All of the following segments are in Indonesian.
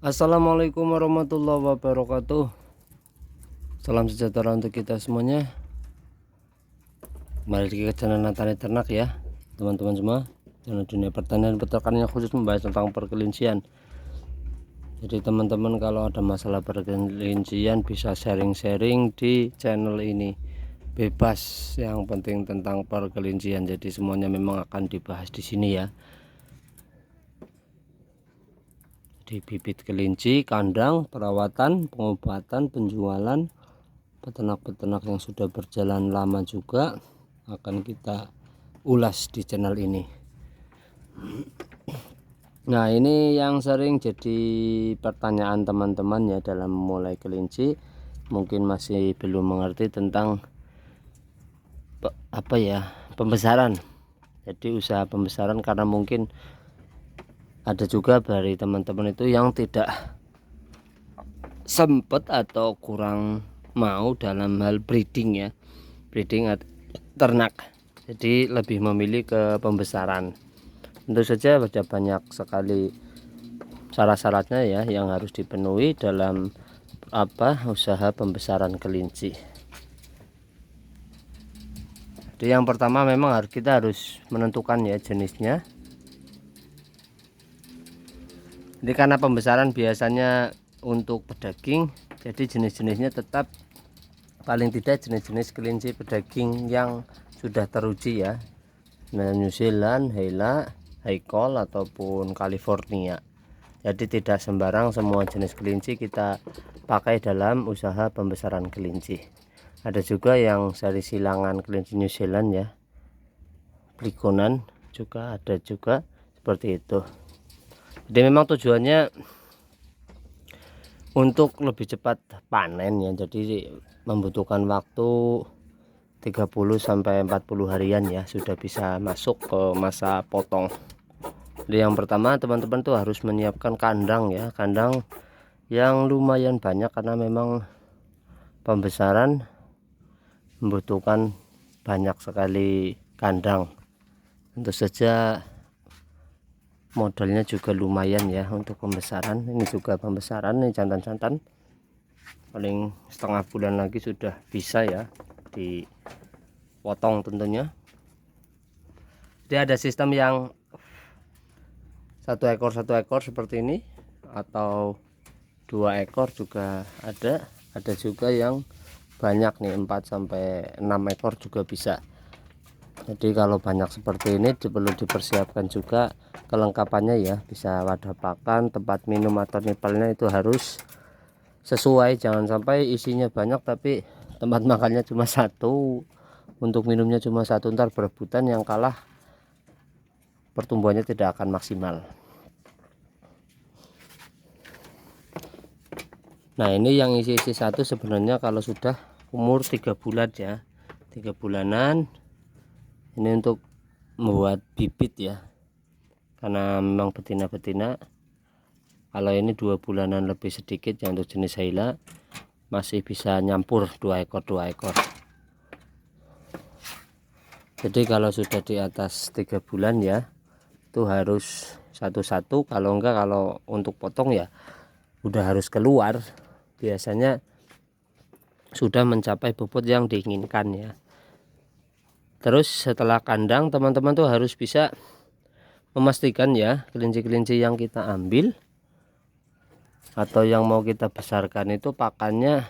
Assalamualaikum warahmatullahi wabarakatuh. Salam sejahtera untuk kita semuanya. Kembali lagi ke channel Natani Ternak ya teman-teman semua. Channel dunia pertanian peternakan yang khusus membahas tentang perkelincian. Jadi teman-teman kalau ada masalah perkelincian bisa sharing-sharing di channel ini, bebas, yang penting tentang perkelincian. Jadi semuanya memang akan dibahas di sini ya. Di bibit kelinci, kandang, perawatan, pengobatan, penjualan, peternak-peternak yang sudah berjalan lama juga akan kita ulas di channel ini. Nah, ini yang sering jadi pertanyaan teman-teman ya dalam memulai kelinci, mungkin masih belum mengerti tentang pembesaran. Jadi usaha pembesaran, karena mungkin ada juga dari teman-teman itu yang tidak sempat atau kurang mau dalam hal breeding ya, breeding ternak, jadi lebih memilih ke pembesaran. Tentu saja ada banyak sekali syarat-syaratnya ya yang harus dipenuhi dalam usaha pembesaran kelinci. Jadi yang pertama memang kita harus menentukan ya jenisnya. Jadi karena pembesaran biasanya untuk pedaging, jadi jenis-jenisnya tetap paling tidak jenis-jenis kelinci pedaging yang sudah teruji ya, New Zealand, Hela, Haikol ataupun California. Jadi tidak sembarang semua jenis kelinci kita pakai dalam usaha pembesaran kelinci. Ada juga yang seri silangan kelinci New Zealand ya, Pligonan juga ada juga seperti itu. Jadi memang tujuannya untuk lebih cepat panen ya, jadi membutuhkan waktu 30 sampai 40 harian ya sudah bisa masuk ke masa potong. Jadi yang pertama teman-teman tuh harus menyiapkan kandang ya, kandang yang lumayan banyak karena memang pembesaran membutuhkan banyak sekali kandang. Tentu saja modalnya juga lumayan ya untuk pembesaran. Ini juga pembesaran, ini jantan-jantan, paling setengah bulan lagi sudah bisa ya dipotong tentunya. Dia ada sistem yang satu ekor seperti ini, atau 2 ekor juga ada juga yang banyak nih, 4 sampai 6 ekor juga bisa. Jadi kalau banyak seperti ini perlu dipersiapkan juga kelengkapannya ya, bisa wadah pakan, tempat minum atau nipelnya itu harus sesuai, jangan sampai isinya banyak tapi tempat makannya cuma satu, untuk minumnya cuma satu, ntar berebutan, yang kalah pertumbuhannya tidak akan maksimal. Nah, ini yang isi-isi satu sebenarnya kalau sudah umur 3 bulan ya, 3 bulanan ini untuk membuat bibit ya, karena memang betina-betina. Kalau ini 2 bulanan lebih sedikit ya, untuk jenis Haila masih bisa nyampur 2 ekor. Jadi kalau sudah di atas 3 bulan ya itu harus satu-satu, kalau enggak, kalau untuk potong ya udah harus keluar, biasanya sudah mencapai bobot yang diinginkan ya. Terus setelah kandang teman-teman tuh harus bisa memastikan ya kelinci-kelinci yang kita ambil atau yang mau kita besarkan itu pakannya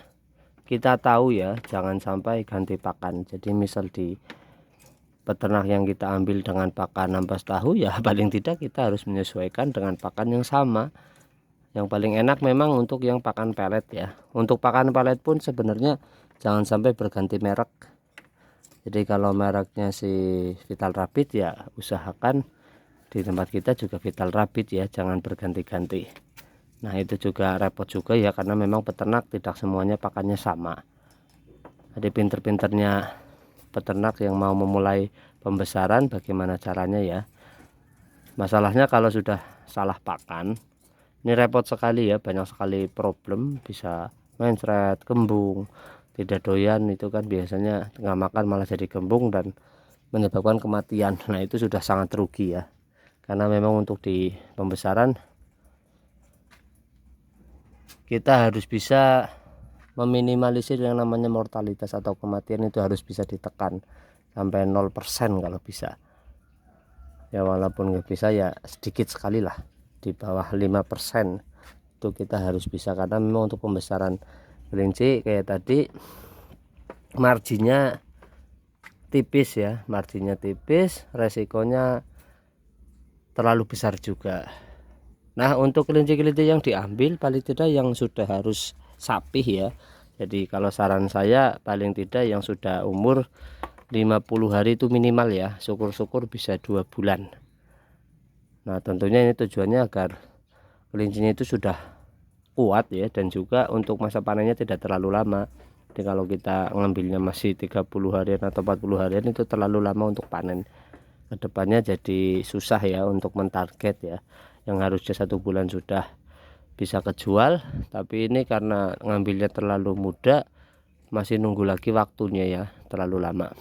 kita tahu ya, jangan sampai ganti pakan. Jadi misal di peternak yang kita ambil dengan pakan ampas tahu ya, paling tidak kita harus menyesuaikan dengan pakan yang sama. Yang paling enak memang untuk yang pakan pelet ya. Untuk pakan pelet pun sebenarnya jangan sampai berganti merek. Jadi kalau mereknya si Vital Rapid ya usahakan di tempat kita juga Vital Rapid ya, jangan berganti-ganti. Nah, itu juga repot juga ya, karena memang peternak tidak semuanya pakannya sama. Jadi pinter-pinternya peternak yang mau memulai pembesaran bagaimana caranya ya. Masalahnya kalau sudah salah pakan ini repot sekali ya, banyak sekali problem, bisa mencret, kembung, tidak doyan, itu kan biasanya tengah makan malah jadi kembung dan menyebabkan kematian. Nah, itu sudah sangat rugi ya, karena memang untuk di pembesaran kita harus bisa meminimalisir yang namanya mortalitas atau kematian, itu harus bisa ditekan sampai 0% kalau bisa ya, walaupun nggak bisa ya sedikit sekali lah, di bawah 5% itu kita harus bisa, karena memang untuk pembesaran kelinci kayak tadi marginnya tipis ya, marginnya tipis, resikonya terlalu besar juga. Nah, untuk kelinci-kelinci yang diambil paling tidak yang sudah harus sapih ya, jadi kalau saran saya paling tidak yang sudah umur 50 hari itu minimal ya, syukur-syukur bisa 2 bulan. Nah, tentunya ini tujuannya agar kelincinya itu sudah kuat ya, dan juga untuk masa panennya tidak terlalu lama. Jadi kalau kita ngambilnya masih 30 harian atau 40 harian itu terlalu lama untuk panen. Kedepannya jadi susah ya untuk mentarget ya, yang harusnya 1 bulan sudah bisa kejual, tapi ini karena ngambilnya terlalu muda, masih nunggu lagi waktunya ya, terlalu lama.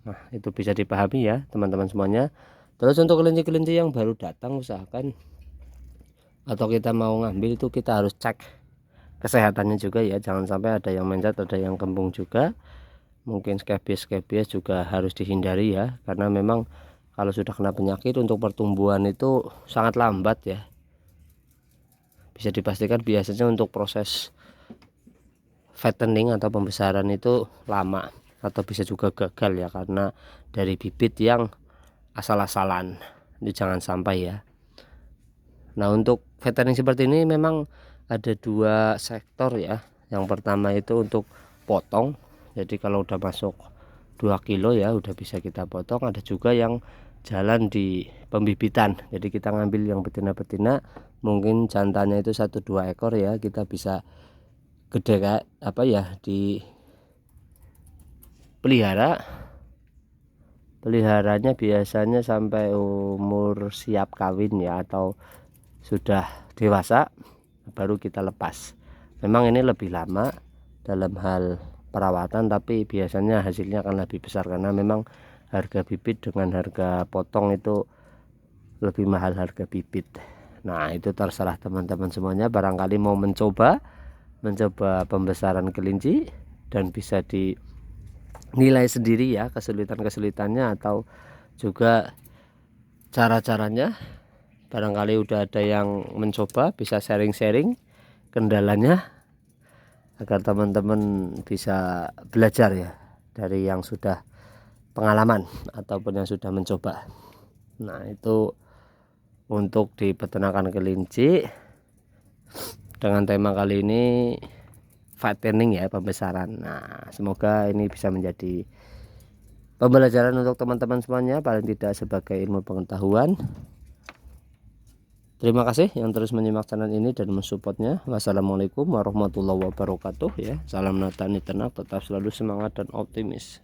Nah, itu bisa dipahami ya teman-teman semuanya. Terus untuk kelinci-kelinci yang baru datang, usahakan atau kita mau ngambil itu kita harus cek kesehatannya juga ya, jangan sampai ada yang mencat, ada yang kembung juga. Mungkin scabies juga harus dihindari ya, karena memang kalau sudah kena penyakit untuk pertumbuhan itu sangat lambat ya. Bisa dipastikan biasanya untuk proses fattening atau pembesaran itu lama, atau bisa juga gagal ya karena dari bibit yang asal-asalan. Ini jangan sampai ya. Nah, untuk fattening seperti ini memang ada 2 sektor ya. Yang pertama itu untuk potong, jadi kalau udah masuk 2 kilo ya udah bisa kita potong. Ada juga yang jalan di pembibitan, jadi kita ngambil yang betina-betina, mungkin jantannya itu 1-2 ekor ya, kita bisa gede kayak apa ya, di peliharanya biasanya sampai umur siap kawin ya, atau sudah dewasa baru kita lepas. Memang ini lebih lama dalam hal perawatan, tapi biasanya hasilnya akan lebih besar karena memang harga bibit dengan harga potong itu lebih mahal harga bibit. Nah, itu terserah teman-teman semuanya, barangkali mau mencoba pembesaran kelinci dan bisa dinilai sendiri ya kesulitan-kesulitannya atau juga cara-caranya. Barangkali udah ada yang mencoba, bisa sharing-sharing kendalanya agar teman-teman bisa belajar ya dari yang sudah pengalaman ataupun yang sudah mencoba. Nah, itu untuk di peternakan kelinci dengan tema kali ini fattening ya, pembesaran. Nah, semoga ini bisa menjadi pembelajaran untuk teman-teman semuanya, paling tidak sebagai ilmu pengetahuan. Terima kasih yang terus menyimak channel ini dan mensupportnya. Wassalamualaikum warahmatullahi wabarakatuh ya. Salam Natani Ternak, tetap selalu semangat dan optimis.